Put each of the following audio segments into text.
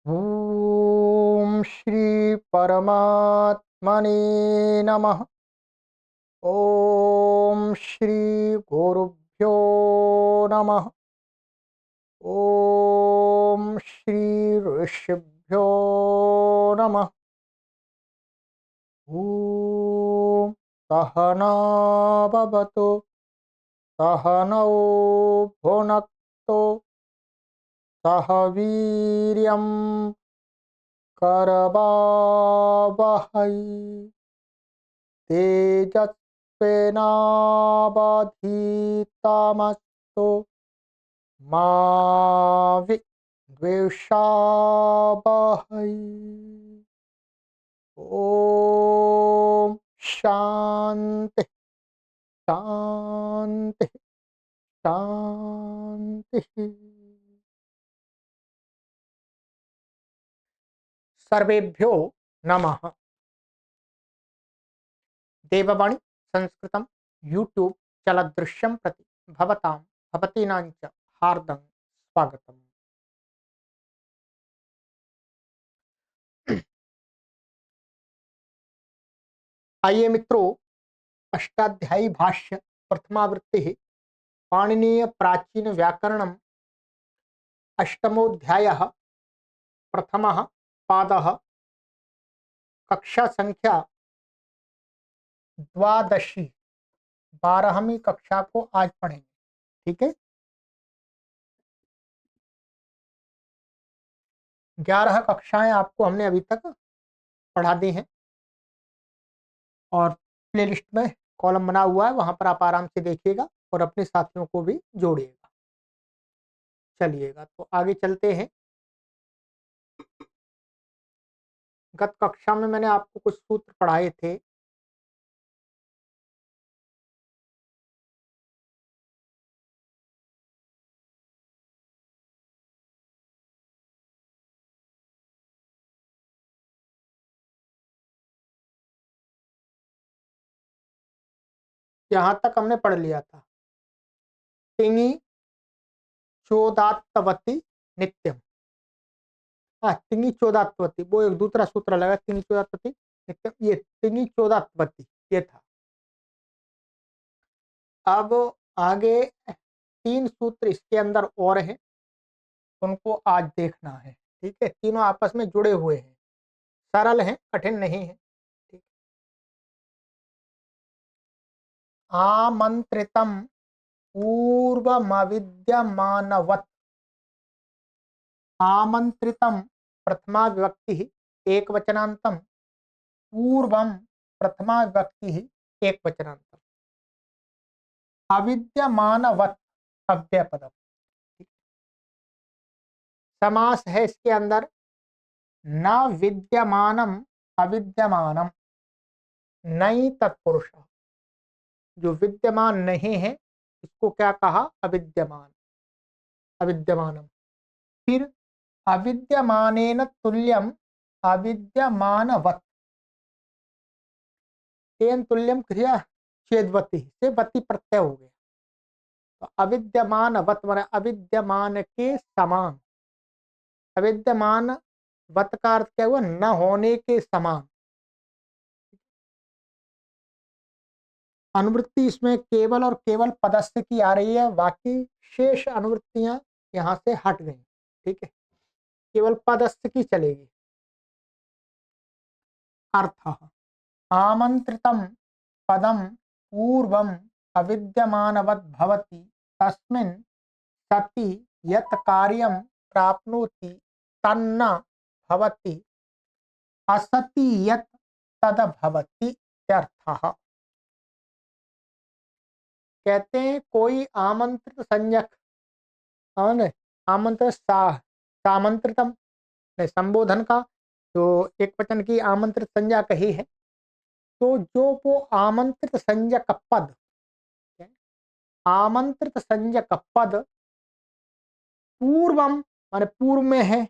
ओम श्री परमात्मने नमः। ओम श्री गुरुभ्यो नमः। ओम श्री ऋषिभ्यो नमः। ओम सहना भवतु सहनौ भुनक्तु सह वीर्यं करवावहै तेजस्विनावधीतमस्तु मा विद्विषावहै। ओम शांति शांति शांति। सर्वेभ्यो नमः। देववाणी संस्कृतं यूट्यूब चलदृश्यं प्रति भवतां भवतीनां च हार्दं स्वागतम्। आइए मित्रों, अष्टाध्यायी भाष्य प्रथमावृत्ति पाणिनीय प्राचीन व्याकरणम् अष्टमोऽध्यायः प्रथमः पादः कक्षा संख्या द्वादशी 12वीं कक्षा को आज पढ़ेंगे। ठीक है, 11 कक्षाएं आपको हमने अभी तक पढ़ा दी हैं और प्लेलिस्ट में कॉलम बना हुआ है, वहां पर आप आराम से देखिएगा और अपने साथियों को भी जोड़िएगा। चलिएगा तो आगे चलते हैं। गत कक्षा में मैंने आपको कुछ सूत्र पढ़ाए थे। यहाँ तक हमने पढ़ लिया था। तिङि चोदात्तवती नित्यम। हाँ, तिङि चोदात्तवती वो एक दूसरा सूत्र लगा। तिङि चोदात्तवती नित्यम, ये तिङि चोदात्तवती ये था। अब आगे 3 सूत्र इसके अंदर और हैं, उनको आज देखना है। ठीक है, तीनों आपस में जुड़े हुए हैं, सरल हैं, कठिन नहीं है। ठीक। आमंत्रितम पूर्वमविद्यमानवत्। आमंत्रितम प्रथमा विभक्ति एक वचनांतम, पूर्वम प्रथमा विभक्ति एक वचनांतम, अविद्यमानवत् अव्ययपदम। समास है इसके अंदर न विद्यमानम अविद्यमानम, नई तत्पुरुष जो विद्यमान नहीं है इसको क्या कहा? अविद्यमान, अविद्यमानम। फिर अविद्यमानेन तुल्यम अविद्यमानवत्, तेन तुल्यम क्रिया छेदवती से वती प्रत्यय हो गया। तो अविद्यमानवत् माने अविद्यमान के समान। अविद्यमान वत का अर्थ क्या हुआ? न होने के समान। अनुवृत्ति इसमें केवल और केवल पदस्थ की आ रही है, बाकी शेष अनुवृत्तियां यहाँ से हट गई। ठीक है, केवल पदस्थ की चलेगी। अर्थ आमंत्रितम पदम पूर्वम अविद्यमानवत् भवति तस्मिन् सति यत् कार्यं प्राप्नोति तन्न भवति असति यत् तद भवति इत्यर्थः। कहते हैं कोई आमंत्रित संज्ञक और आमंत्रित सामंत्रितम संबोधन का जो एक वचन की आमंत्रित संज्ञा कही है, तो जो वो आमंत्रित संज्ञक पद, आमंत्रित संज्ञक पद पूर्वम माने पूर्व में है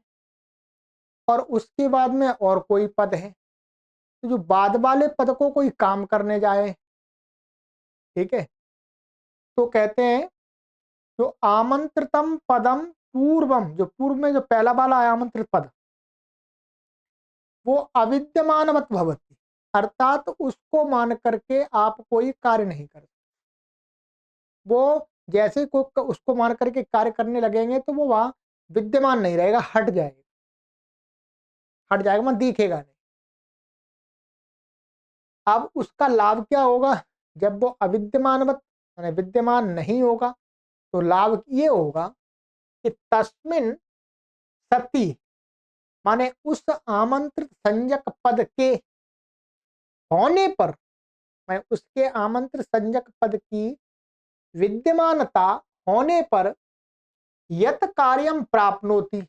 और उसके बाद में और कोई पद है, तो जो बाद वाले पद को कोई काम करने जाए, ठीक है, तो कहते हैं जो आमंत्रितम पदम पूर्वम, जो पूर्व में जो पहला वाला है आमंत्रित पद, वो अविद्यमानवत भवति, अर्थात उसको मान करके आप कोई कार्य नहीं कर सकते। वो जैसे को उसको मान करके कार्य करने लगेंगे तो वो वहां विद्यमान नहीं रहेगा, हट जाएगा, हट जाएगा मतलब दिखेगा नहीं। अब उसका लाभ क्या होगा? जब वो अविद्यमानवत माने विद्यमान नहीं होगा तो लाभ ये होगा कि तस्मिन सति माने उस आमंत्रित संज्ञक पद के होने पर, मैं उसके आमंत्रित संज्ञक पद की विद्यमानता होने पर यत कार्यम प्राप्नोति,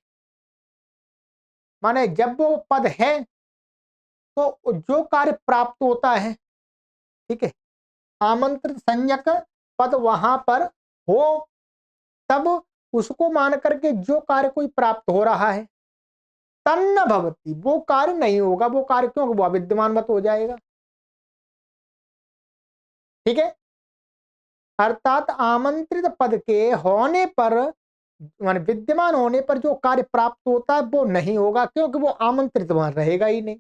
माने जब वो पद है तो जो कार्य प्राप्त होता है, ठीक है, आमंत्रित संज्ञक पद वहां पर हो, तब उसको मान करके जो कार्य कोई प्राप्त हो रहा है तन्न भवति, वो कार्य नहीं होगा। वो कार्य क्यों? वो अविद्यमान मत हो जाएगा। ठीक है, अर्थात आमंत्रित पद के होने पर माने विद्यमान होने पर जो कार्य प्राप्त होता है वो नहीं होगा, क्योंकि वो आमंत्रित वहां रहेगा ही नहीं।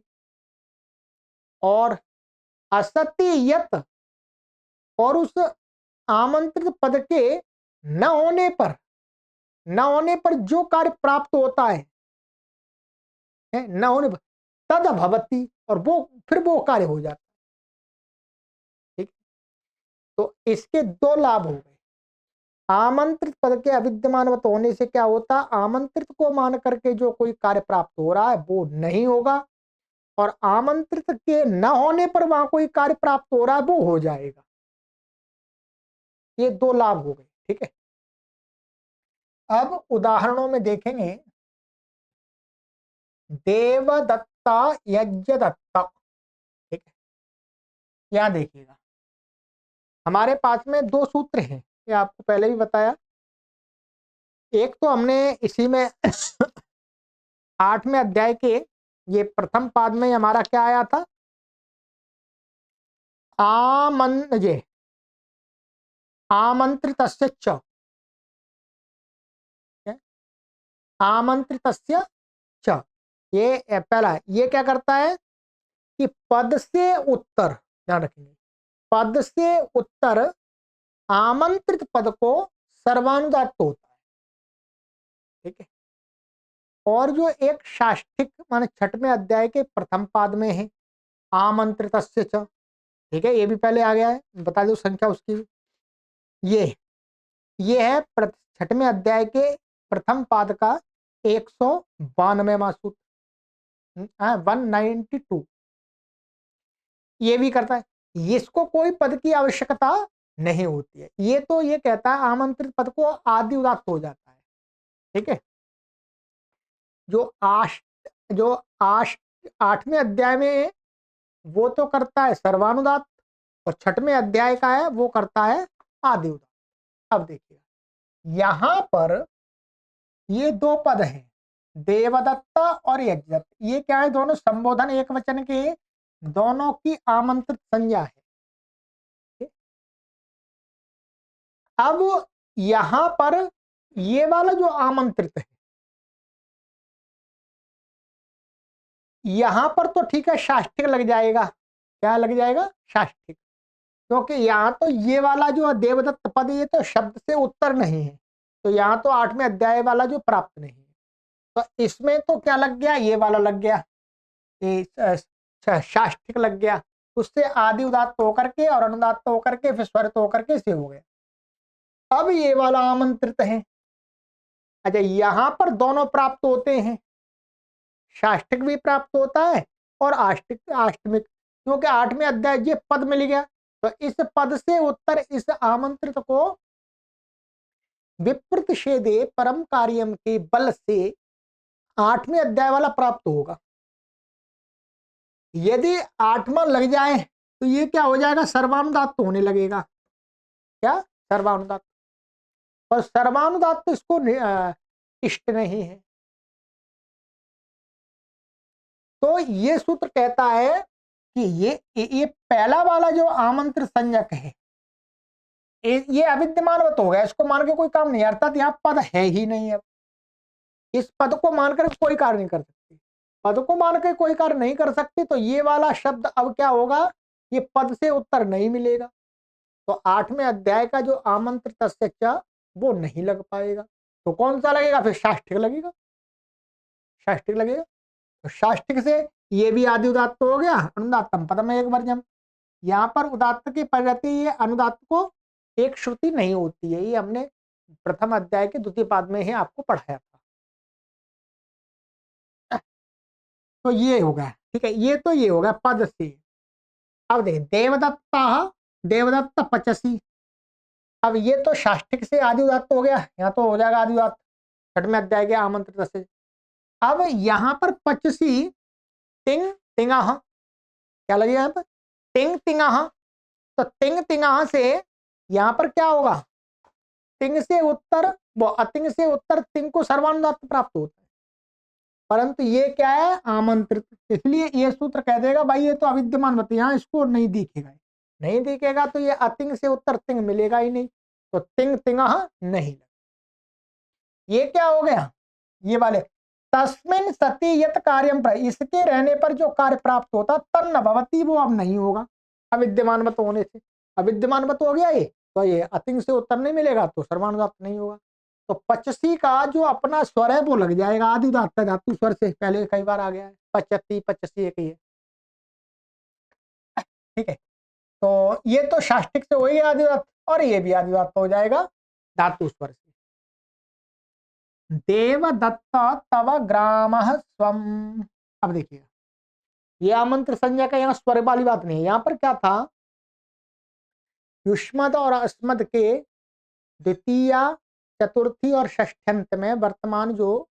और असत्य यत, और उस आमंत्रित पद के न होने पर, न होने पर जो कार्य प्राप्त होता है न होने पर तद भवति, और वो फिर वो कार्य हो जाता है। ठीक, तो इसके दो लाभ हो गए। आमंत्रित पद के अविद्यमानवत होने से क्या होता? आमंत्रित को मान करके जो कोई कार्य प्राप्त हो रहा है वो नहीं होगा, और आमंत्रित के न होने पर वहां कोई कार्य प्राप्त हो रहा है वो हो जाएगा। ये दो लाभ हो गए। ठीक है, अब उदाहरणों में देखेंगे। देवदत्ता यज्ञदत्ता, ठीक है, यहां देखिएगा हमारे पास में दो सूत्र हैं, ये आपको पहले भी बताया। एक तो हमने इसी में 8वें अध्याय के ये प्रथम पाद में हमारा क्या आया था? ये आमंत्रितस्य च, आमंत्रितस्य च, ये पहला है। ये क्या करता है कि पद से उत्तर, ध्यान रखेंगे, पद से उत्तर आमंत्रित पद को सर्वानुदात्त होता है। ठीक है, और जो एक शाष्टिक माने 6वें अध्याय के प्रथम पाद में है आमंत्रितस्य च, ठीक है, ये भी पहले आ गया है, बता दो संख्या उसकी भी। ये है 6वें अध्याय के प्रथम पाद का 192वां सूत्र, 192। ये भी करता है, इसको कोई पद की आवश्यकता नहीं होती है। ये तो ये कहता है आमंत्रित पद को आदि उदात्त हो जाता है। ठीक है, जो जो आष्ट 8वें अध्याय में वो तो करता है सर्वानुदात, और 6वें अध्याय का है वो करता है आदि उदात। अब देखिए यहां पर ये दो पद हैं, देवदत्ता और यज्ञदत्त। ये क्या है? दोनों संबोधन एक वचन के, दोनों की आमंत्रित संज्ञा है। अब यहां पर ये वाला जो आमंत्रित है, यहां पर तो ठीक है शाष्टिक लग जाएगा। क्या लग जाएगा? शाष्टिक, क्योंकि यहाँ तो ये वाला जो देवदत्त पद ये तो शब्द से उत्तर नहीं है, तो यहाँ तो 8वें अध्याय वाला जो प्राप्त नहीं है, तो इसमें तो क्या लग गया? ये वाला लग गया, ये शाष्टिक लग गया। उससे आदि उदात्त होकर के और अनुदात्त होकर के फिर स्वरित होकर के से हो गया। अब ये वाला आमंत्रित है। अच्छा, यहां पर दोनों प्राप्त होते हैं, शाष्टिक भी प्राप्त होता है और आष्टिक आष्टमिक, क्योंकि 8वें अध्याय ये पद मिल गया, तो इस पद से उत्तर इस आमंत्रित को विप्रतिषेधे परम कार्यम के बल से 8वें अध्याय वाला प्राप्त होगा। यदि 8वां लग जाए तो ये क्या हो जाएगा? सर्वानुदात्त होने लगेगा। क्या? सर्वानुदात्त। और सर्वानुदात्त इसको इष्ट नहीं है। तो ये सूत्र कहता है कि ये पहला वाला जो आमंत्रित संज्ञक है ये अविद्यमानवत हो गया, इसको मान के कोई काम नहीं, अर्थात यहाँ पद है ही नहीं। अब इस पद को मानकर कोई कार्य नहीं कर सकते, पद को मान के कोई कार्य नहीं कर सकती, तो ये वाला शब्द अब क्या होगा, ये पद से उत्तर नहीं मिलेगा। तो 8वें अध्याय का जो आमंत्रित च वो नहीं लग पाएगा। तो कौन सा लगेगा, फिर साष्टिक लगेगा, साष्टिक लगेगा। तो साष्टिक से ये भी आदि उदात्त हो गया, अनुदात्तम पदम एक वर्जम। यहाँ पर उदात्त की प्रगति, ये अनुदात्त को एक श्रुति नहीं होती है, ये हमने प्रथम अध्याय के द्वितीय पाद में ही आपको पढ़ाया था। तो ये होगा, ठीक है, ये तो ये होगा पद से। अब देखिए देवदत्ता, देवदत्त पचसी। अब ये तो साष्टिक से आदि उदात्त हो गया, यहाँ तो हो जाएगा आदि उदात्त 6वें अध्याय के आमंत्रित से। अब यहाँ पर पचसी तिंग तिंगाह, क्या लगेगा यहाँ पर, तिंग तिंगाह। तो तिंग तिंगाह से यहाँ पर क्या होगा, तिंग से उत्तर, वो अतिंग से उत्तर तिंग को सर्वानुदात्त प्राप्त होता है, परंतु ये क्या है, आमंत्रित। इसलिए ये सूत्र कह देगा भाई ये तो अविद्यमान मत, यहाँ इसको नहीं दिखेगा, नहीं दिखेगा तो ये अतिंग से उत्तर तिंग मिलेगा ही नहीं, तो तिंग तिंगाह नहीं। ये क्या हो गया, ये वाले तस्मिन सती यत कार्यम, इसके रहने पर जो कार्य प्राप्त होता तन्न भवती, वो अब नहीं होगा अविद्यमान मत होने से। अविद्यमान मत हो गया ये, तो ये अतिंग से उत्तर नहीं मिलेगा, तो सर्वानुदात्त नहीं होगा। तो पचसी का जो अपना स्वर है वो लग जाएगा आदि उदात्त धातु स्वर से, पहले कई बार आ गया है, पचती पचसी एक ही है, ठीक है। तो ये तो साष्टिक से हो गया आदि उदात्त, और ये भी आदि उदात्त हो जाएगा धातु स्वर से। देवदत्त तव ग्राम स्वम। अब देखिए ये आमंत्र संज्ञा का यहाँ स्वर वाली बात नहीं है, यहाँ पर क्या था, युष्मद और अस्मद के द्वितीय, चतुर्थी और षष्ठ्यंत में वर्तमान जो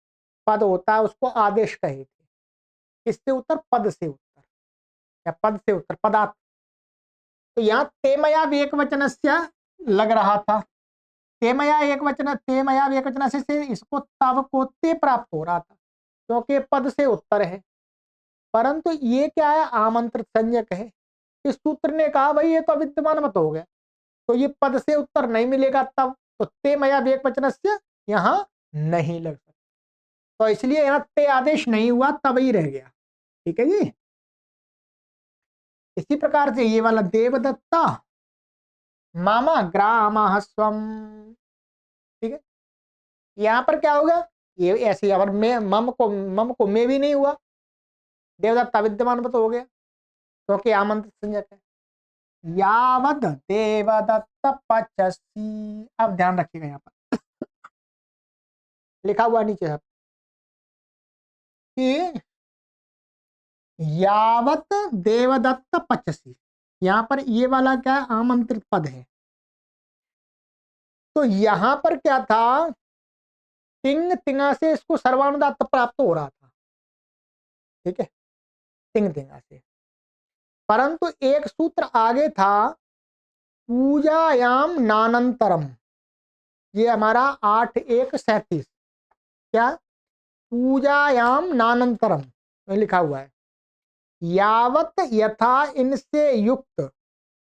पद होता है उसको आदेश कहे थे, किससे उत्तर, पद से उत्तर, या पद से उत्तर, पदार्थ। तो यहाँ तेमया एक वचन से लग रहा था, तेमया एक वचन, तेमया एक वचन से इसको तव को ते प्राप्त हो रहा था, क्योंकि पद से उत्तर है, परंतु ये क्या है, आमंत्रित संज्ञक है। इस सूत्र ने कहा भाई ये तो अविद्यमान मत हो गया, तो ये पद से उत्तर नहीं मिलेगा, तब तो ते मया एक वचन से यहाँ नहीं लग सकता, तो इसलिए यहाँ ते आदेश नहीं हुआ, तब ही रह गया, ठीक है जी। इसी प्रकार से ये वाला देवदत्ता मामा ग्राम स्वम, ठीक है, यहाँ पर क्या होगा, ये ऐसी, अगर मैं मम को मैं भी नहीं हुआ, देवदत्ता विद्यमान मत हो गया, क्योंकि आमंत्रित संज्ञक है। यावद देवदत्त पचसी, अब ध्यान रखिएगा यहाँ पर लिखा हुआ नीचे है कि यावत देवदत्त पचसी, यहाँ पर ये वाला क्या है, आमंत्रित पद है। तो यहाँ पर क्या था, तिंग तिंगा से इसको सर्वानुदात्त प्राप्त हो रहा था, ठीक है, तिंग तिंगा से, परंतु एक सूत्र आगे था, पूजायाम नानंतरम, ये हमारा 8:1:37, क्या, पूजायाम नानंतरम में लिखा हुआ है, यावत यथा इनसे युक्त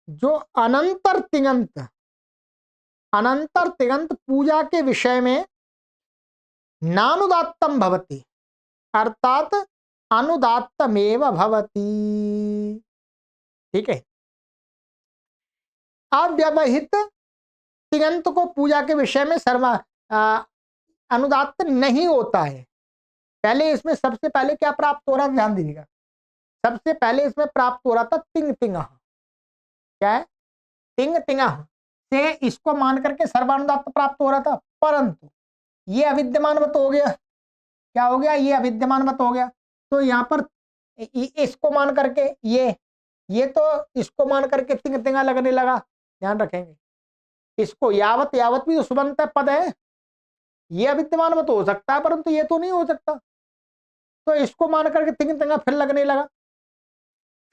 जो अनंतर तिगंत, अनंतर तिगंत पूजा के विषय में नानुदात्तम भवति, अर्थात अनुदात्तमेव भवति, ठीक है। अव्यवहित तिगंत को पूजा के विषय में अनुदात्त नहीं होता है। पहले इसमें सबसे पहले क्या प्राप्त हो रहा है, ध्यान दीजिएगा, सबसे पहले इसमें प्राप्त हो रहा था तिंग तिंगा, क्या है, तिंग तिंगा से इसको मान करके सर्वानुदात्त प्राप्त हो रहा था, परंतु ये अविद्यमान मत हो गया, क्या हो गया, ये अविद्यमान मत हो गया, तो यहाँ पर इसको मान करके ये तो इसको मान करके तिंग तिंगा लगने लगा, ध्यान रखेंगे, इसको यावत, यावत भी तो सुबंत पद है, ये अविद्यमान मत हो सकता है, परंतु ये तो नहीं हो सकता, तो इसको मान करके तिंग तिंगा फिर लगने लगा।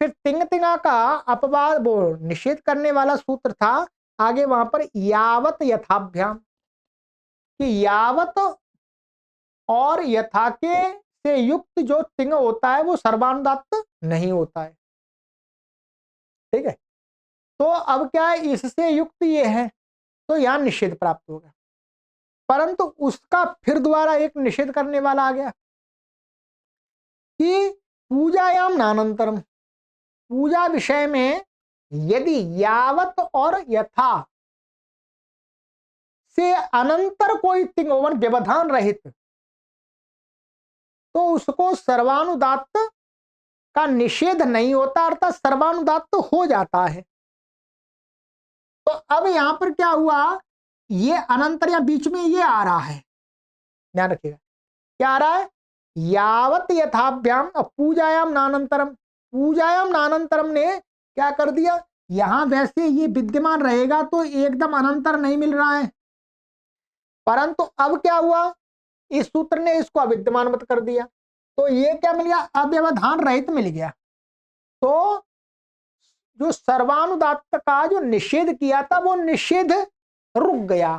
फिर तिंग तिंगा का अपवाद, वो निषेध करने वाला सूत्र था आगे वहां पर, यावत यथाभ्याम, कि यावत और यथा के से युक्त जो तिंग होता है वो सर्वानुदात्त नहीं होता है, ठीक है। तो अब क्या है, इससे युक्त ये है, तो यहां निषेध प्राप्त होगा, परंतु उसका फिर दोबारा एक निषेध करने वाला आ गया, कि पूजायाम नानंतरम, पूजा विषय में यदि यावत और यथा से अनंतर कोई तिंगोवन व्यवधान रहित, तो उसको सर्वानुदात्त का निषेध नहीं होता, अर्थात सर्वानुदात्त हो जाता है। तो अब यहां पर क्या हुआ, ये अनंतर या बीच में ये आ रहा है, ध्यान रखिएगा क्या आ रहा है, यावत यथाभ्याम पूजायाम नानंतरम, पूजायाम नानंतरम ने क्या कर दिया, यहां वैसे ये विद्यमान रहेगा तो एकदम अनंतर नहीं मिल रहा है, परंतु अब क्या हुआ, इस सूत्र ने इसको अविद्यमान मत कर दिया, तो ये क्या मिल गया, अव्यवधान रहित मिल गया। तो जो सर्वानुदात्त का जो निषेध किया था वो निषेध रुक गया,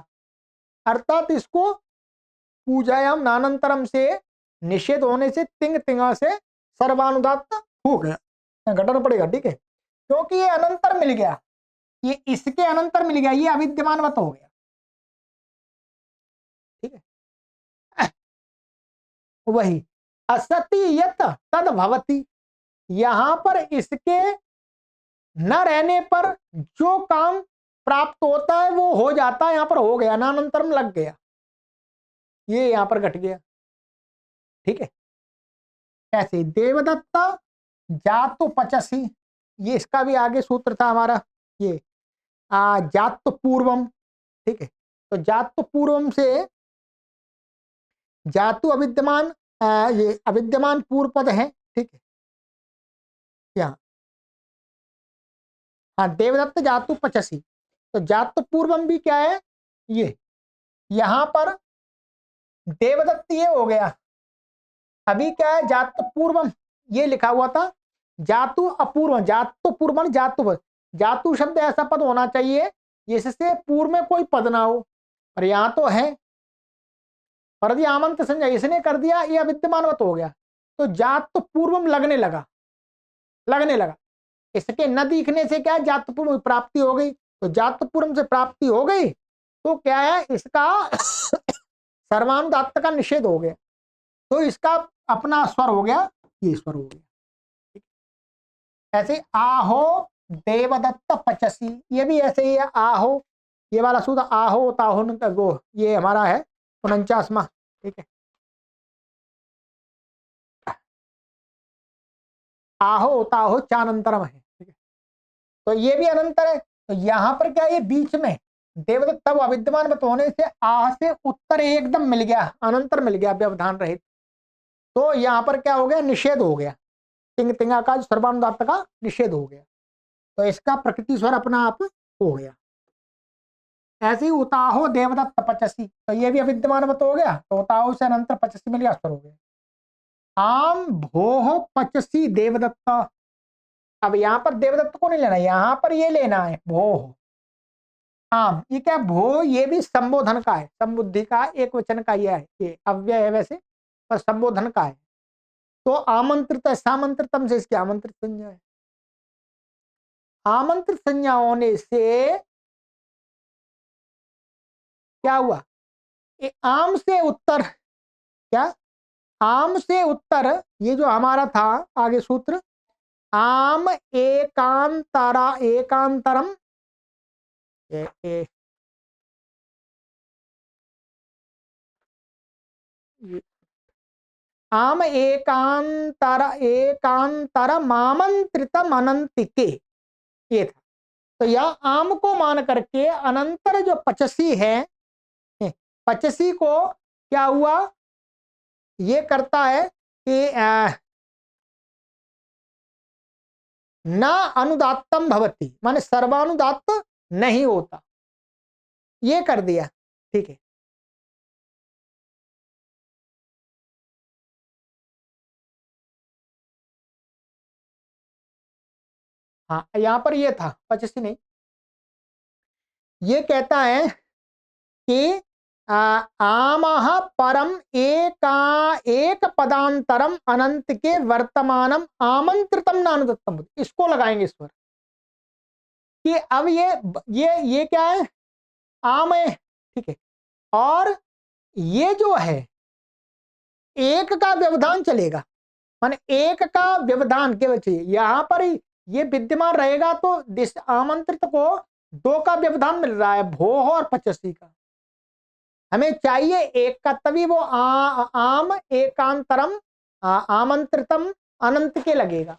अर्थात इसको पूजायाम नानंतरम से निषेध होने से तिंग तिंगा से सर्वानुदात्त हो गया, घटाना पड़ेगा, ठीक है, क्योंकि ये अनंतर मिल गया, ये इसके अनंतर मिल गया, ये अविद्यमानवत हो गया, ठीक है। वही असति यत तद भवति, यहां पर इसके न रहने पर जो काम प्राप्त होता है वो हो जाता है, यहां पर हो गया, नानंतरम लग गया, ये यहां पर घट गया, ठीक है। ऐसे देवदत्त जातु पचसी, ये इसका भी आगे सूत्र था हमारा, ये जातु पूर्वम, ठीक है, तो जातु पूर्वम से जातु अविद्यमान, ये अविद्यमान पूर्व पद है, ठीक है, यहाँ हाँ देवदत्त जातु पचसी, तो जातु पूर्वम भी क्या है, ये यहां पर देवदत्त ये हो गया, अभी क्या है जातु पूर्वम, ये लिखा हुआ था जातु अपूर्व, जातु पूर्वम जातु, जातु शब्द ऐसा पद होना चाहिए जिससे पूर्व में कोई पद ना हो, और यहां तो है, पर यदि आमंत्र संज्ञा इसने कर दिया, ये अविद्यमानवत हो गया, तो जातु पूर्वम लगने लगा, इसके न दिखने से क्या जातु पूर्व प्राप्ति हो गई, तो जातु पूर्व से प्राप्ति हो गई, तो क्या है इसका सर्वानुदात्त का निषेध हो गया, तो इसका अपना स्वर हो गया, ये स्वर हो गया, ऐसे आहो देवदत्त पचसी, ये भी ऐसे ही है, आहो, ये वाला सूत्र आहो ताहो, वो ये हमारा है 49वां, ठीक है, आहो ताहो चानंतरम है, ठीक है, तो ये भी अनंतर है, तो यहां पर क्या, ये बीच में देवदत्त तब अविद्यमान मत होने से आह से उत्तर एकदम मिल गया, अनंतर मिल गया व्यवधान रहित, तो यहां पर क्या हो गया, निषेध हो गया, तिंग तिंगा का सर्वानुदात्त का निषेध हो गया, तो इसका प्रकृति स्वर अपना आप हो गया। ऐसे ही उताहो देवदत्त पचसी, तो ये भी अविद्यमान मत हो गया, तो उताहो से अनंतर पचसी मिल गया, स्वर हो गया। आम भोह पचसी देवदत्त, अब यहां पर देवदत्त को नहीं लेना, यहां पर ये लेना है भोह, आम, ये क्या भो, ये भी संबोधन का है, संबुद्धि का एक वचन का यह है, ये अव्यय है वैसे पर संबोधन का है, तो आमंत्रित सामंत्रितम से इसकी आमंत्रित संज्ञा है, आमंत्रित संज्ञा होने से क्या हुआ, ये आम से उत्तर, क्या आम से उत्तर, ये जो हमारा था आगे सूत्र, आम एकांतरा एकांतरम, आम एकांतर मामंत्रितम अनंतिके, ये था, तो यह आम को मान करके अनंतर जो पचसी है, पचसी को क्या हुआ, ये करता है कि न अनुदात्तम भवति, माने सर्वानुदात्त नहीं होता, ये कर दिया, ठीक है, हाँ यहां पर ये था पचसी नहीं, ये कहता है कि आमः परम एक पदांतरम अनंत के वर्तमानम आमंत्रितम नानुदत्तम, इसको लगाएंगे इस पर, कि अब ये क्या है, आम है, ठीक है, और ये जो है एक का व्यवधान चलेगा, माने एक का व्यवधान केवल चाहिए, यहां पर ये विद्यमान रहेगा तो आमंत्रित को दो का व्यवधान मिल रहा है, भोह और पचसी का। हमें चाहिए एक का, तभी वो आम एकांतरम आमंत्रितम अनंत के लगेगा।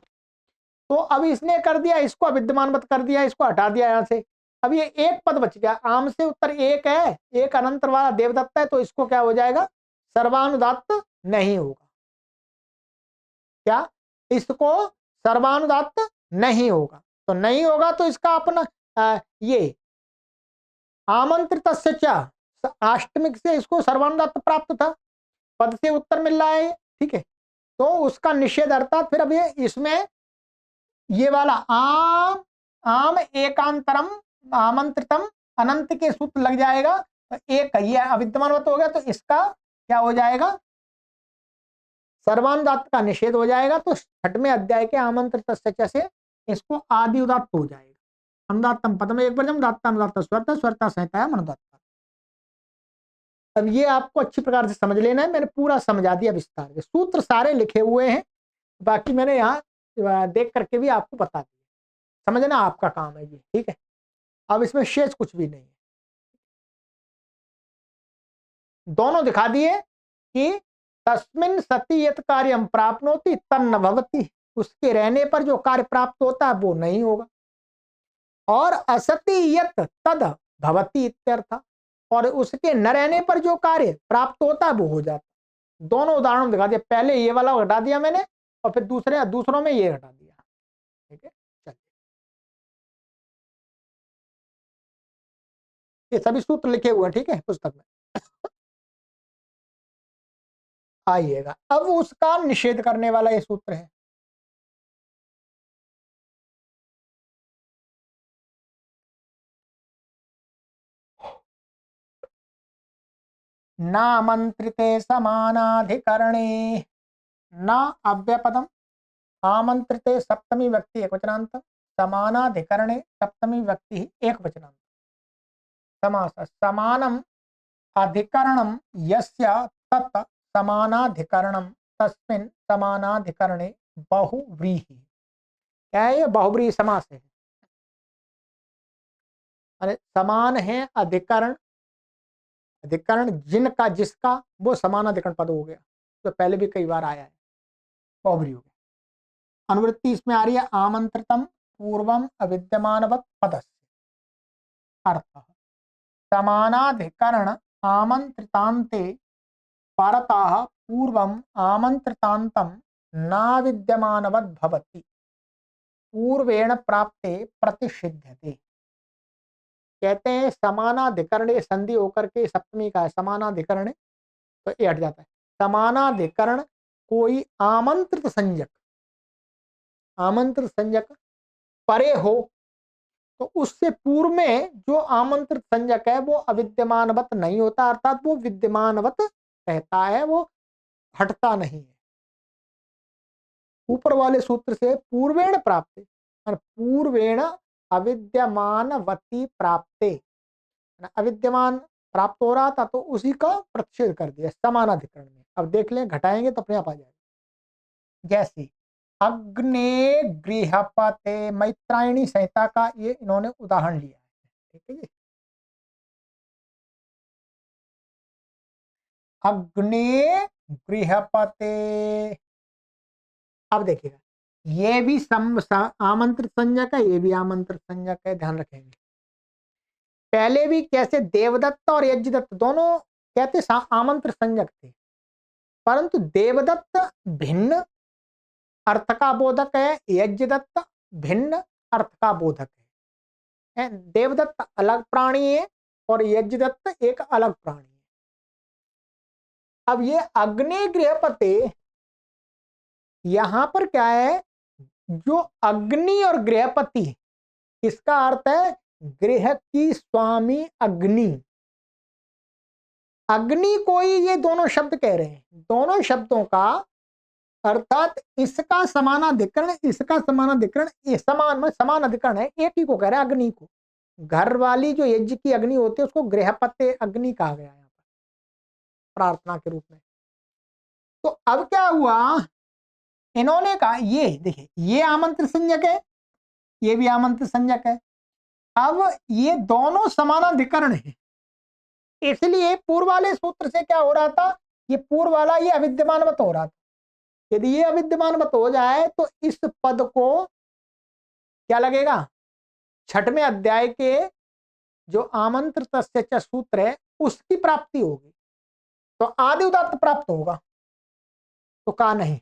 तो अब इसने कर दिया, इसको अविद्यमान मत कर दिया, इसको हटा दिया यहां से। अब ये एक पद बच गया, आम से उत्तर एक है, एक अनंत वाला देवदत्त है, तो इसको क्या हो जाएगा, सर्वानुदात्त नहीं होगा। क्या, इसको सर्वानुदात्त नहीं होगा, तो नहीं होगा तो इसका अपना ये आमंत्रित अष्टमिक से इसको सर्वानुदात्त प्राप्त था, पद से उत्तर मिल रहा है, ठीक है। तो उसका निषेध अर्थात फिर अब ये इसमें ये वाला आम आम एकांतरम आमंत्रितम अनंत के सूत्र लग जाएगा, तो एक ये अविद्यमान हो गया, तो इसका क्या हो जाएगा, सर्वानुदात्त का निषेध हो जाएगा। तो छठवें अध्याय के आमंत्रित से इसको आदि उदात्त हो जाएगा। अनुदात्तम पदम एक बार दात्तानुदात्त स्वरता स्वरता संहिता अनुदात्त। अब ये आपको अच्छी प्रकार से समझ लेना है, मैंने पूरा समझा दिया विस्तार से, सूत्र सारे लिखे हुए हैं, बाकी मैंने यहाँ देख करके भी आपको बता दिया, समझना आपका काम है ये, ठीक है। अब इसमें शेष कुछ भी नहीं है, दोनों दिखा दिए कि तस्मिन सति यत कार्यम प्राप्नोति तन्न भवति, उसके रहने पर जो कार्य प्राप्त होता है वो नहीं होगा, और असति यत तद भवति इत्यर्थ, और उसके न रहने पर जो कार्य प्राप्त होता है वो हो जाता है। दोनों उदाहरण दिखा दिया, पहले ये वाला हटा दिया मैंने, और फिर दूसरों में ये हटा दिया, ठीक है। चलिए, ये सभी सूत्र लिखे हुए हैं, ठीक है, पुस्तक में आइएगा। अब उसका निषेध करने वाला ये सूत्र है, नामंत्रिते समानाधिकरणे न अव्यपदम, आमंत्रिते सप्तमी व्यक्ति एकवचनांत, समानाधिकरणे सप्तमी व्यक्ति एकवचनांत। समास समानम अधिकरणम यस्य तत् समानाधिकरणम तस्मिन् समानाधिकरणे बहुव्रीहि। क्या है ये, बहुव्रीहि समास है। अरे समान है अधिकरण, अधिकरण जिनका जिसका, वो समानाधिकरण पद हो गया, तो पहले भी कई बार आया है, बहुव्रीहि हो गया। अनुवृत्ति इसमें आ रही है, आमंत्रितम पूर्वम अविद्यमानवत् पदस्य, अर्थ समानाधिकरण आमंत्रितान्ते परतः पूर्वम आमंत्रितान्तं नाविद्यमानवद् भवति, पूर्वेण प्राप्ते प्रतिषिध्यते। कहते हैं समानाधिकरण, संधि होकर के सप्तमी का है समानाधिकरण, तो ये हट जाता है। समानाधिकरण कोई आमंत्रित संज्ञक, आमंत्रित संज्ञक परे हो, तो उससे पूर्व में जो आमंत्रित संज्ञक है वो अविद्यमानवत नहीं होता, अर्थात वो विद्यमानवत रहता है, वो हटता नहीं है। ऊपर वाले सूत्र से पूर्वेण प्राप्ते, पूर्वेण अविद्यमानवती प्राप्ते, अविद्यमान प्राप्त हो रहा था तो उसी का प्रतिषेध कर दिया समानाधिकरण में। अब देख लें, घटाएंगे तो अपने आप आ जाएगा। जैसे अग्ने गृहपते, मैत्रायणी संहिता का ये इन्होंने उदाहरण लिया है, ठीक है जी। अग्ने गृहपते, अब देखिएगा, ये भी आमंत्रित संज्ञक है, ये भी आमंत्रित संज्ञक है, ध्यान रखेंगे। पहले भी कैसे देवदत्त और यज्ञदत्त दोनों कहते आमंत्रित संज्ञक थे, परंतु देवदत्त भिन्न अर्थ का बोधक है, यज्ञदत्त भिन्न अर्थ का बोधक है। देवदत्त अलग प्राणी है और यज्ञदत्त एक अलग प्राणी है। अब ये अग्नि गृहपते, यहां पर क्या है, जो अग्नि और गृहपति, इसका अर्थ है गृह की स्वामी अग्नि, अग्नि को ही ये दोनों शब्द कह रहे हैं। दोनों शब्दों का अर्थात इसका समानाधिकरण, इसका समानाधिकरण, ये समान अधिकरण है, एक ही को कह रहे हैं, अग्नि को। घर वाली जो यज्ञ की अग्नि होती है उसको गृहपत्य अग्नि कहा गया यहाँ पर प्रार्थना के रूप में। तो अब क्या हुआ, इन्होंने कहा ये देखिए, ये आमंत्रित संज्ञक है, ये भी आमंत्रित संज्ञक है। अब ये दोनों समानाधिकरण है, इसलिए पूर्व वाले सूत्र से क्या हो रहा था, ये पूर्व वाला ये अविद्यमानवत हो रहा था। यदि ये अविद्यमानवत हो जाए तो इस पद को क्या लगेगा, छठवें अध्याय के जो आमंत्रित सूत्र है उसकी प्राप्ति होगी, तो आदि उदात्त प्राप्त होगा। तो कहा नहीं,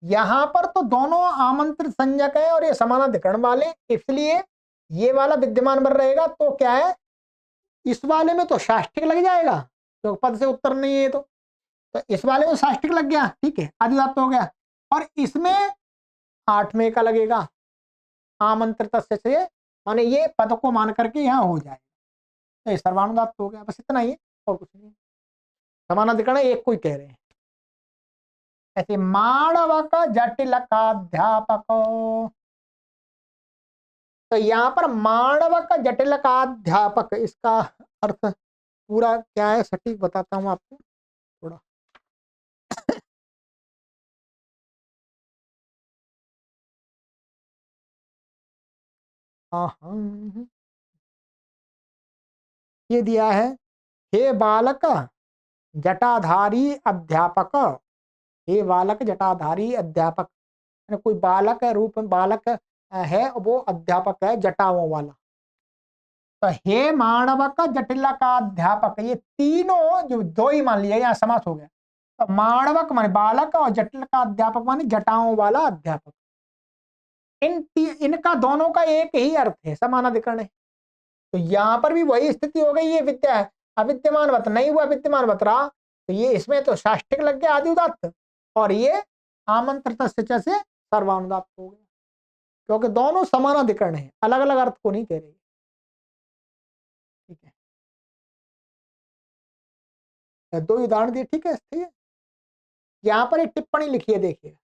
यहां पर तो दोनों आमंत्रित संज्ञक है और ये समानाधिकरण वाले, इसलिए ये वाला विद्यमान बन रहेगा। तो क्या है, इस वाले में तो साष्टिक लग जाएगा, तो पद से उत्तर नहीं है, तो इस वाले में साष्टिक लग गया, ठीक है, आदि उदात्त हो गया। और इसमें आठवें का लगेगा आमंत्रित से, माने ये पद को मान करके यहाँ हो जाएगा, तो ये सर्वानुदात्त हो गया। बस इतना ही है और कुछ नहीं। समानाधिकरण एक कोई कह रहे हैं। ऐसे माणवक जटिलकाध्यापक, तो यहाँ पर माणवक जटिलकाध्यापक, इसका अर्थ पूरा क्या है सटीक बताता हूं आपको थोड़ा। हाँ, ये दिया है, हे बालक जटाधारी अध्यापक, हे बालक जटाधारी अध्यापक, कोई बालक है, रूप में बालक है, वो अध्यापक है जटाओं वाला। तो हे माणवक जटिल का अध्यापक, ये तीनों जो दो ही मान लिया, यहाँ समास हो गया। तो माणवक माने बालक और जटिल का अध्यापक माने जटाओं वाला अध्यापक। इनका दोनों का एक ही अर्थ है, समानाधिकरण है। तो यहाँ पर भी वही स्थिति हो गई, ये विद्या है अविद्यमानवत नहीं हुआ, विद्यमानवत रहा, तो ये इसमें तो साष्टिक लग गया आदि उदात्त, और ये आमंत्रित से सर्वानुदात्त हो गया, क्योंकि दोनों समानाधिकरण है, अलग अलग अर्थ को नहीं कह रही। ठीक है, दो उदाहरण दिए, ठीक है, ठीक है। यहाँ पर एक टिप्पणी लिखी है, देखिए,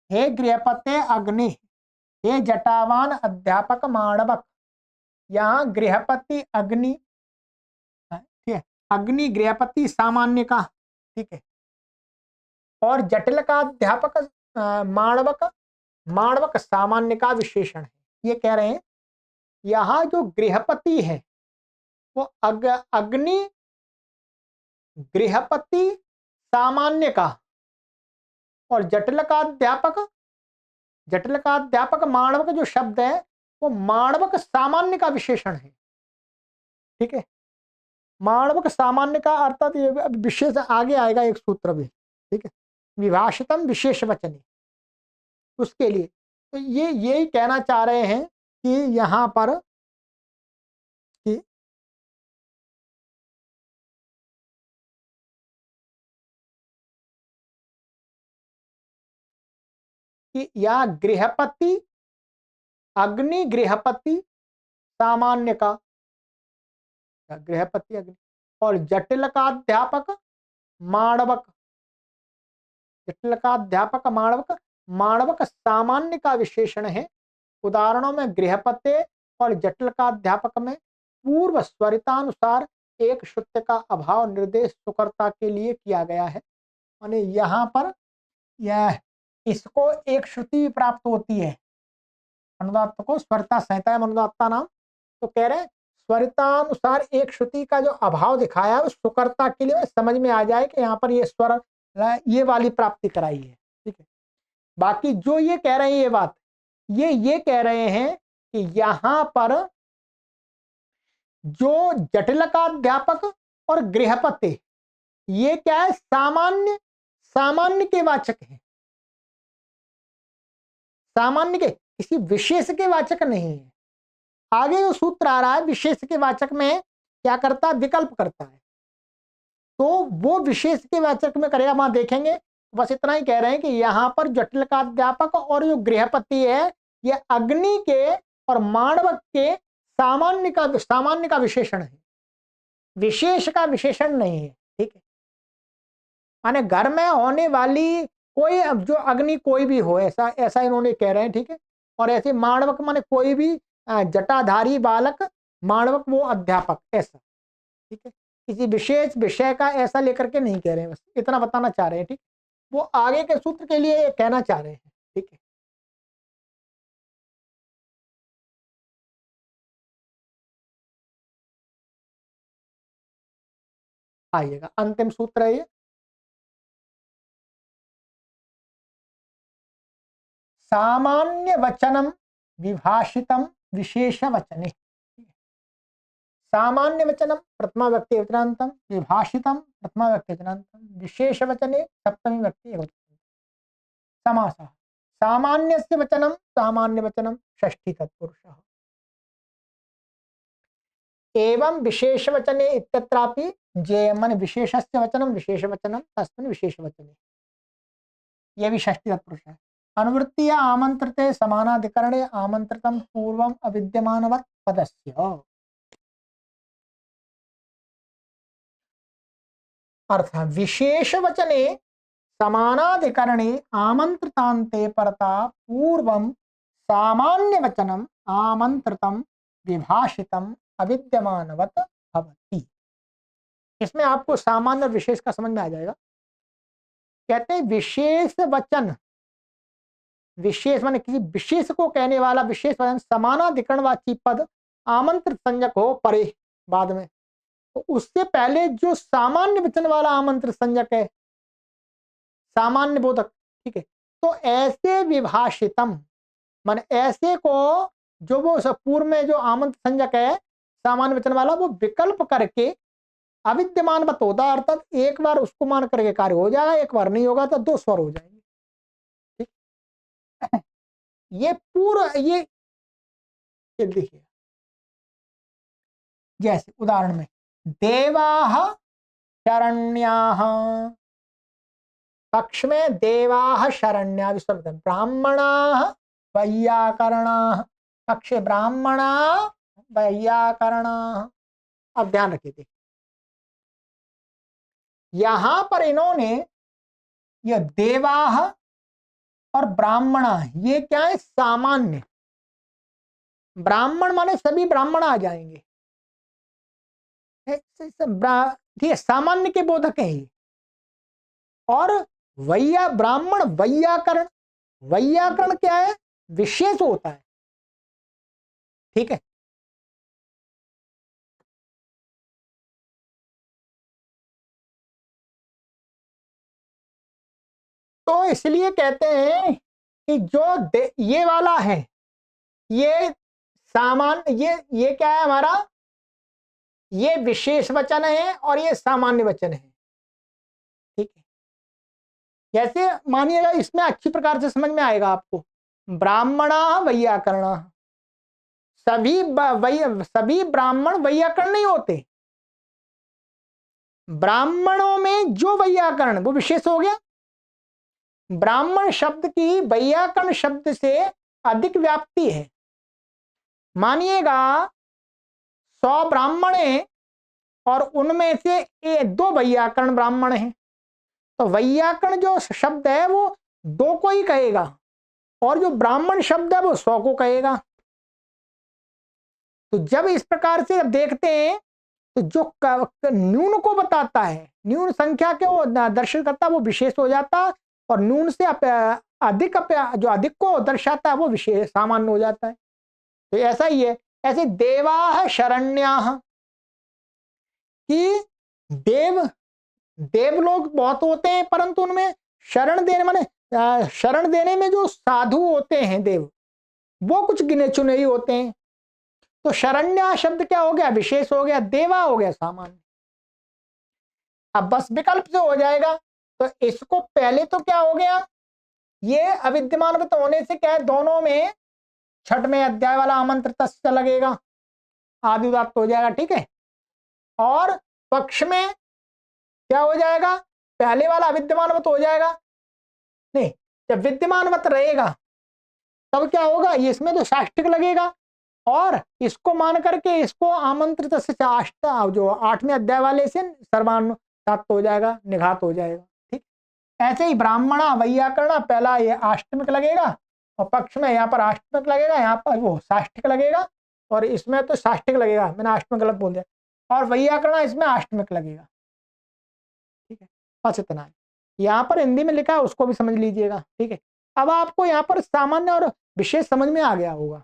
हे गृहपते अग्नि, हे जटावान अध्यापक माणवक। यहाँ गृहपति अग्नि, ठीक है, अग्नि गृहपति सामान्य का, ठीक है, और जटिल का अध्यापक माणवक, माणवक सामान्य का विशेषण है। ये कह रहे हैं यहाँ जो गृहपति है वो अग्नि गृहपति सामान्य का, और जटिल का अध्यापक, जटिल का अध्यापक माणवक जो शब्द है वो माणवक सामान्य का विशेषण है। ठीक है, माणवक सामान्य का अर्थात ये विशेष आगे आएगा एक सूत्र भी, ठीक है, विभाषितम विशेष वचने, उसके लिए। तो ये यही कहना चाह रहे हैं कि यहां पर कि या गृहपति अग्नि गृहपति सामान्य का, गृहपति अग्नि, और जटिल का अध्यापक माणवक, जटिल का अध्यापक माणवक, माणवक सामान्य का विशेषण है। उदाहरणों में गृहपते और जटिल का अध्यापक में पूर्व स्वरितानुसार एक श्रुत्य का अभाव निर्देश सुकर्ता के लिए किया गया है। माने यहाँ पर यह इसको एक श्रुति प्राप्त होती है, अनुदात्त को स्वरिता संहिता अनुदात्ता नाम। तो कह रहे हैं स्वरितानुसार एक श्रुति का जो अभाव दिखाया है उस सुकर्ता के लिए समझ में आ जाए कि यहाँ पर ये स्वर ये वाली प्राप्ति कराई है। ठीक है, बाकी जो ये कह रहे हैं ये बात, ये कह रहे हैं कि यहाँ पर जो जटिल का अध्यापक और गृहपति ये क्या है, सामान्य, सामान्य के वाचक है, सामान्य के, किसी विशेष के वाचक नहीं है। आगे जो सूत्र आ रहा है विशेष के वाचक में क्या करता है, विकल्प करता है, तो वो विशेष के वाचक में करेगा, वहां देखेंगे। बस इतना ही कह रहे हैं कि यहाँ पर जटिल का अध्यापक और जो गृहपति है ये अग्नि के और माणवक के सामान्य का विशेषण है, विशेष का विशेषण नहीं है। ठीक है, माने घर में होने वाली कोई, अब जो अग्नि कोई भी हो, ऐसा ऐसा इन्होंने कह रहे हैं। ठीक है, और ऐसे माणवक माने कोई भी जटाधारी बालक, माणवक वो अध्यापक, ऐसा। ठीक है, किसी विशेष विषय का ऐसा लेकर के नहीं कह रहे हैं, बस इतना बताना चाह रहे हैं। ठीक, वो आगे के सूत्र के लिए कहना चाह रहे हैं। ठीक है, आइएगा अंतिम सूत्र है ये, सामान्य वचनम विभाषितम विशेष वचने। सामान्य वचनम प्रथमा व्यक्ति वचनांतम, विभाषितम प्रथमा व्यक्ति वचनांतम, विशेष वचने सप्तमी व्यक्ति एकवचनांतम। समासः सामान्यस्य वचनम सामान्य वचनम षष्ठी तत्पुरुषः, एवं विशेष वचने इत्यत्रापि जेयमन विशेषस्य वचनम विशेष वचनम तस्मिन् विशेष वचने, यह भी षष्ठी तत्पुरुष है। अनुवृत्ति या आमंत्रिते समानाधिकरणे आमंत्रितम पूर्वम अविद्यमानवत् पदस्य, अर्थात विशेष वचने समानाधिकरणे आमंत्रितान्ते परता पूर्वम सामान्य वचनम आमंत्रितम विभाषितम अविद्यमानवत् भवति। इसमें आपको सामान्य और विशेष का समझ में आ जाएगा। कहते हैं विशेष वचन, विशेष माने किसी विशेष को कहने वाला विशेष वचन समानाधिकरणवाची पद आमंत्रित संज्ञक हो परे बाद में, तो उससे पहले जो सामान्य वचन वाला आमंत्रित संज्ञक है, सामान्य बोधक, ठीक है, तो ऐसे विभाषितम माने ऐसे को जो वो पूर्व में जो आमंत्रित संज्ञक है सामान्य वचन वाला, वो विकल्प करके अविद्यमान मत होता, अर्थात एक बार उसको मान करके कार्य हो जाएगा, एक बार नहीं होगा तो दो स्वर हो जाएंगे। ठीक, ये पूरा ये देखिए, जैसे उदाहरण में देवाः शरण्याः, पक्ष में देवाः शरण्या विश्व, ब्राह्मणाः वैयाकरणाः, पक्षे ब्राह्मणा वैयाकरणाः। अब ध्यान रखिए, देखिए यहां पर इन्होंने यह देवाः और ब्राह्मणा, ये क्या है, सामान्य, ब्राह्मण माने सभी ब्राह्मण आ जाएंगे, ठीक, सामान्य के बोधक है ये। और वैया ब्राह्मण वैयाकरण, वैयाकरण क्या है, विशेष होता है। ठीक है, तो इसलिए कहते हैं कि जो ये वाला है, ये सामान्य, ये क्या है हमारा, ये विशेष वचन है और ये सामान्य वचन है। ठीक है, जैसे मानिएगा इसमें अच्छी प्रकार से समझ में आएगा आपको, ब्राह्मणा वैयाकरण, सभी ब्राह्मण वैयाकरण नहीं होते, ब्राह्मणों में जो वैयाकरण वो विशेष हो गया। ब्राह्मण शब्द की वैयाकरण शब्द से अधिक व्याप्ति है। मानिएगा 100 ब्राह्मण हैं और उनमें से 2 वैयाकरण ब्राह्मण हैं, तो वैयाकरण जो शब्द है वो 2 को ही कहेगा और जो ब्राह्मण शब्द है वो 100 को कहेगा। तो जब इस प्रकार से देखते हैं तो जो न्यून को बताता है, न्यून संख्या के वो दर्शित करता है, वो विशेष हो जाता है, और न्यून से अधिक जो अधिक को दर्शाता है वो विशेष सामान्य हो जाता है। तो ऐसा ही है। ऐसे देवाः शरण्याः, कि देव लोग बहुत होते हैं परंतु उनमें शरण देने माने शरण देने में जो साधु होते हैं देव, वो कुछ गिने चुने ही होते हैं। तो शरण्या शब्द क्या हो गया, विशेष हो गया, देवा हो गया सामान्य। अब बस विकल्प से हो जाएगा, तो इसको पहले तो क्या हो गया, ये अविद्यमान होने से क्या है, दोनों में 6वें अध्याय वाला आमंत्रित लगेगा, आदि उदात्त हो जाएगा। ठीक है, और पक्ष में क्या हो जाएगा, पहले वाला अविद्यमानवत हो जाएगा। नहीं, जब विद्यमानवत रहेगा तब क्या होगा, ये इसमें तो साष्टिक लगेगा, और इसको मान करके इसको आमंत्रित से जो 8वें अध्याय वाले से सर्वानुदात्त हो जाएगा, निघात हो जाएगा। ठीक, ऐसे ही ब्राह्मणा वैयाकरणा, पहला ये अष्टमिक लगेगा और पक्ष में यहाँ पर अष्टमिक लगेगा, यहाँ पर वो साष्टिक लगेगा, और इसमें तो साष्टिक लगेगा, मैंने अष्टमिक गलत बोल दिया, और वैयाकरण इसमें अष्टमिक लगेगा। ठीक है, बस इतना है। यहाँ पर हिंदी में लिखा है उसको भी समझ लीजिएगा, ठीक है। अब आपको यहाँ पर सामान्य और विशेष समझ में आ गया होगा।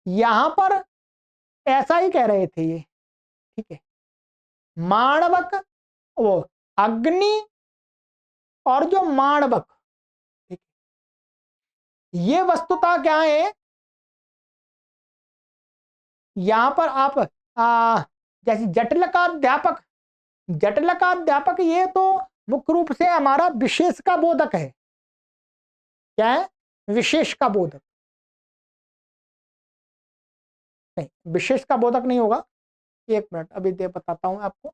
यहाँ पर ऐसा ही कह रहे थे ये, ठीक है। माणवक, वो अग्नि और जो माणवक, ठीक है, ये वस्तुता क्या है। यहां पर आप जैसे जटिल का अध्यापक, जटिल का अध्यापक ये तो मुख्य रूप से हमारा विशेष का बोधक है। क्या है? विशेष का बोधक नहीं, विशेष का बोधक नहीं होगा। एक मिनट अभी दे बताता हूं आपको।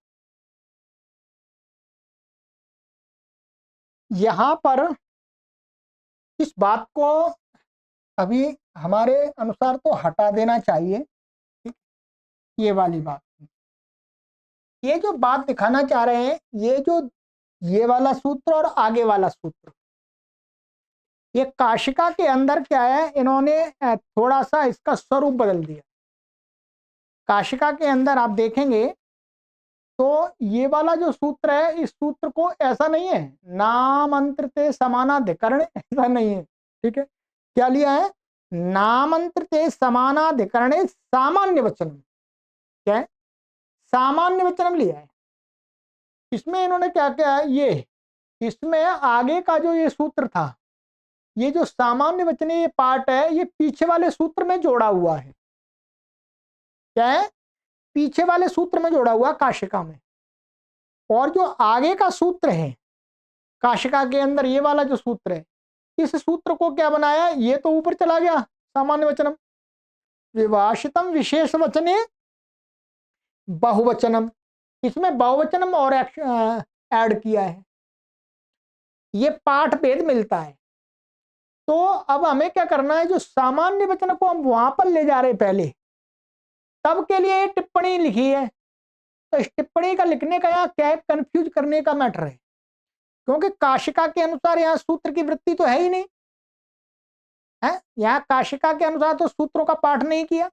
यहां पर इस बात को अभी हमारे अनुसार तो हटा देना चाहिए, ठीक? ये वाली बात, ये जो बात दिखाना चाह रहे हैं, ये जो ये वाला सूत्र और आगे वाला सूत्र, ये काशिका के अंदर क्या है, इन्होंने थोड़ा सा इसका स्वरूप बदल दिया। काशिका के अंदर आप देखेंगे तो ये वाला जो सूत्र है, इस सूत्र को ऐसा नहीं है नामंत्रते समानाधिकरण, ऐसा नहीं है, ठीक है। क्या लिया है? नामंत्रते समानाधिकरणे सामान्य वचनम। क्या है? सामान्य वचनम लिया है। इसमें इन्होंने क्या क्या है, ये इसमें आगे का जो ये सूत्र था, ये जो सामान्य वचने ये पार्ट है, ये पीछे वाले सूत्र में जोड़ा हुआ है। क्या है? पीछे वाले सूत्र में जोड़ा हुआ काशिका में। और जो आगे का सूत्र है काशिका के अंदर, ये वाला जो सूत्र है, इस सूत्र को क्या बनाया, ये तो ऊपर चला गया सामान्य वचनम, विभाषितम विशेष वचने बहुवचनम, इसमें बहुवचनम और ऐड किया है। ये पाठ भेद मिलता है। तो अब हमें क्या करना है, जो सामान्य वचन को हम वहां पर ले जा रहे पहले, तब के लिए टिप्पणी लिखी है। तो इस टिप्पणी का लिखने का यहाँ क्या है, कंफ्यूज करने का मैटर है, क्योंकि काशिका के अनुसार यहाँ सूत्र की वृत्ति तो है ही नहीं है। यहाँ काशिका के अनुसार तो सूत्रों का पाठ नहीं किया।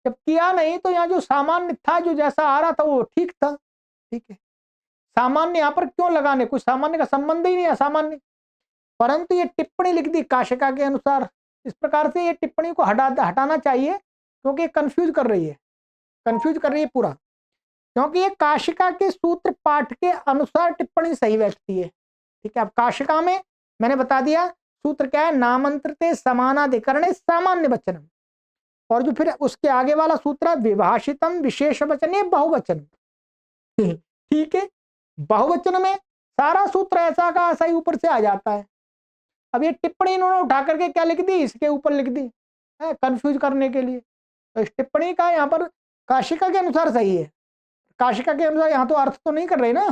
जब किया नहीं तो यहाँ जो सामान्य था, जो जैसा आ रहा था वो ठीक था, ठीक है। सामान्य यहाँ पर क्यों लगाने, कुछ सामान्य का संबंध ही नहीं है सामान्य, परंतु ये टिप्पणी लिख दी काशिका के अनुसार। इस प्रकार से ये टिप्पणी को हटाना चाहिए, क्योंकि कंफ्यूज कर रही है, कंफ्यूज कर रही है पूरा। क्योंकि ये काशिका के सूत्र पाठ के अनुसार टिप्पणी सही बैठती है, ठीक है। अब काशिका में मैंने बता दिया सूत्र क्या है, नामंत्रते समानाधिकरणे सामान्य वचनम, और जो फिर उसके आगे वाला सूत्र है विभाषितम विशेष वचने बहुवचन, ठीक है। बहुवचन में सारा सूत्र ऐसा का ऐसा ही ऊपर से आ जाता है। अब ये टिप्पणी इन्होंने उठा करके क्या लिख दी, इसके ऊपर लिख दी है, कंफ्यूज करने के लिए। तो इस टिप्पणी का यहाँ पर काशिका के अनुसार सही है, काशिका के अनुसार यहाँ तो अर्थ तो नहीं कर रहे ना,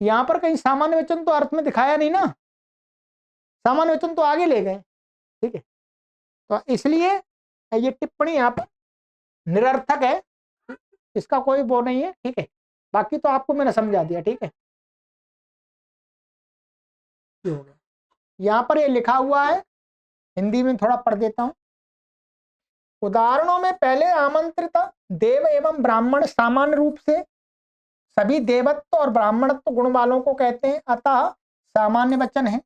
यहाँ पर कहीं सामान्य वचन तो अर्थ में दिखाया नहीं ना, सामान्य वचन तो आगे ले गए, ठीक है। तो इसलिए ये टिप्पणी यहाँ पर निरर्थक है, इसका कोई वो नहीं है, ठीक है। बाकी तो आपको मैंने समझा दिया, ठीक है। यहाँ पर ये लिखा हुआ है, हिंदी में थोड़ा पढ़ देता हूं। उदाहरणों में पहले आमंत्रित देव एवं ब्राह्मण सामान्य रूप से सभी देवत्व और ब्राह्मणत्व गुण वालों को कहते हैं, अतः सामान्य वचन है।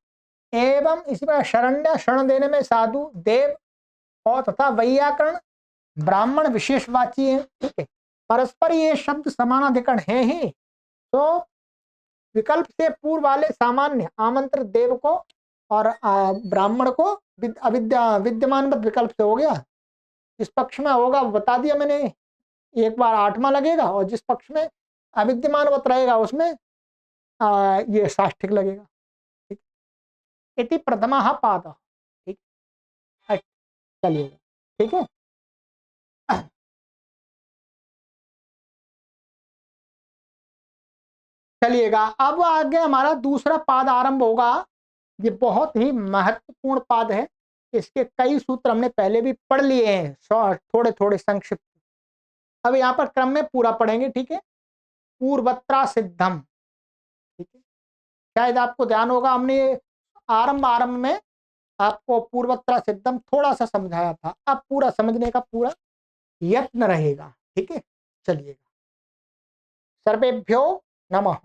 एवं इसी पर शरण्य, शरण देने में साधु, देव और तथा वैयाकरण ब्राह्मण विशेषवाची है, ठीक है। परस्पर ये शब्द समानाधिकरण है ही, तो विकल्प से पूर्व वाले सामान्य आमंत्रित देव को और ब्राह्मण को विद्यमान विकल्प से हो गया। इस पक्ष में होगा बता दिया मैंने, एक बार आठवां लगेगा, और जिस पक्ष में अविद्यमानवत रहेगा उसमें ये साष्टिक लगेगा, ठीक। इति प्रथमा पाद, ठीक। चलिएगा, ठीक है। चलिएगा, अब आगे हमारा दूसरा पाद आरंभ होगा। ये बहुत ही महत्वपूर्ण पाद है, इसके कई सूत्र हमने पहले भी पढ़ लिए हैं, थोड़े थोड़े संक्षिप्त। अब यहाँ पर क्रम में पूरा पढ़ेंगे, ठीक है। पूर्वत्रा सिद्धम, ठीक है। शायद आपको ध्यान होगा, हमने आरंभ में आपको पूर्वत्रा सिद्धम थोड़ा सा समझाया था, अब पूरा समझने का पूरा यत्न रहेगा, ठीक है। चलिएगा, सर्वेभ्यो नमः।